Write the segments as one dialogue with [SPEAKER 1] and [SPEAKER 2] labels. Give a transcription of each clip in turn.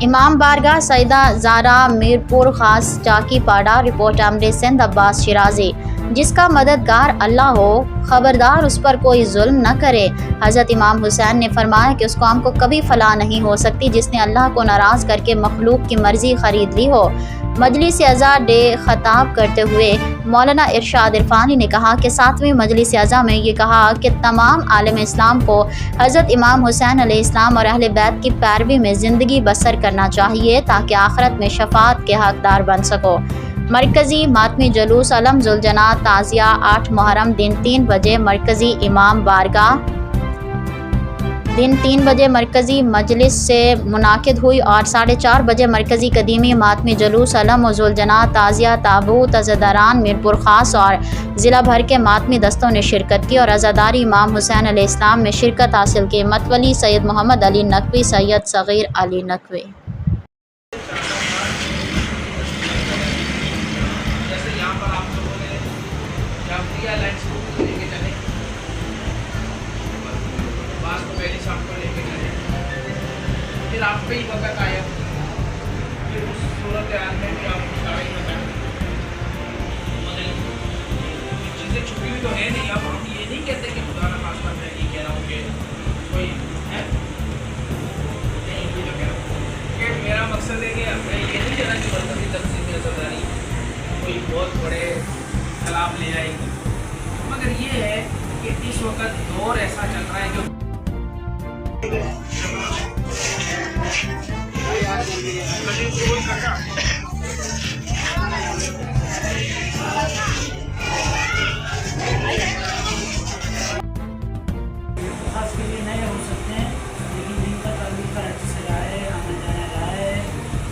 [SPEAKER 1] इमाम बारगाह सईदा ज़ारा मीरपुर खास चाकीपाड़ा। रिपोर्ट अमर सिंध अब्बास शिराजी। जिसका मददगार अल्लाह हो, खबरदार उस पर कोई जुल्म न करे। हज़रत इमाम हुसैन ने फरमाया कि उस कौम को कभी फलाह नहीं हो सकती जिसने अल्लाह को नाराज़ करके मखलूक की मर्जी खरीद ली हो। मजलिस अज़ा डे खताब करते हुए मौलाना इरशाद इरफानी ने कहा कि 7वीं मजलिस अज़ा में ये कहा कि तमाम आलम इस्लाम को हज़रत इमाम हुसैन अलैहिस्सलाम और अहले बैत की पैरवी में ज़िंदगी बसर करना चाहिए ताकि आखिरत में शफाअत के हकदार बन सको। मरकज़ी मातमी जुलूस अलम जुलजना ताज़िया 8 मुहर्रम दिन 3 बजे मरकज़ी इमाम बारगाह दिन 3 बजे मरकज़ी मजलिस से मुनाकिद हुई और 4:30 बजे मरकज़ी कदीमी मातमी जुलूस अलम जुलजना ताज़िया ताबूत अज़ादारान मीरपुर ख़ास और ज़िला भर के मातमी दस्तों ने शिरकत की और अज़ादारी इमाम हुसैन अलैहिस्सलाम में शिरकत हासिल की। मतवली सैयद मोहम्मद अली नकवी, सैयद सग़ीर अली नकवी।
[SPEAKER 2] फिर आप पे ही वक़्त आया कि उस सूरत हाल में भी आप कार्रवाई बताएं। चीज़ें छुपी हुई तो है नहीं। अब हम ये नहीं कहते कि खुदा ना खास्ता मैं ये कह रहा हूँ कि कोई है नहीं, ये तो कह रहा हूँ कि मेरा मकसद है कि मैं ये नहीं कह रहा कि मरकज़ी तंजीम में सरदारी कोई बहुत बड़े खिलाफ ले आएगी, मगर ये है कि इस वक्त दौर ऐसा चल रहा है जो
[SPEAKER 3] खास के लिए नए हो सकते हैं, लेकिन जिनका ताल्लुक कराची से रहा है, आना जाना रहा है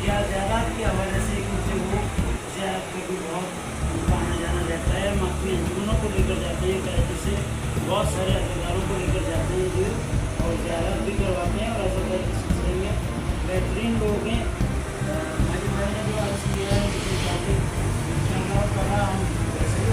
[SPEAKER 3] या ज़्यादात की हवाले से क्योंकि वो ज़्यादा पे भी बहुत उनका आना जाना रहता है। माफी अंजुमनों को लेकर जाते हैं, कराची से बहुत सारे अदारों को लेकर जाते हैं जो और ज़्यादा भी करवाते हैं और अदादार के सिलसिले में बेहतरीन लोग हैं। हमारी मैंने जो आज किया है, हम वैसे भी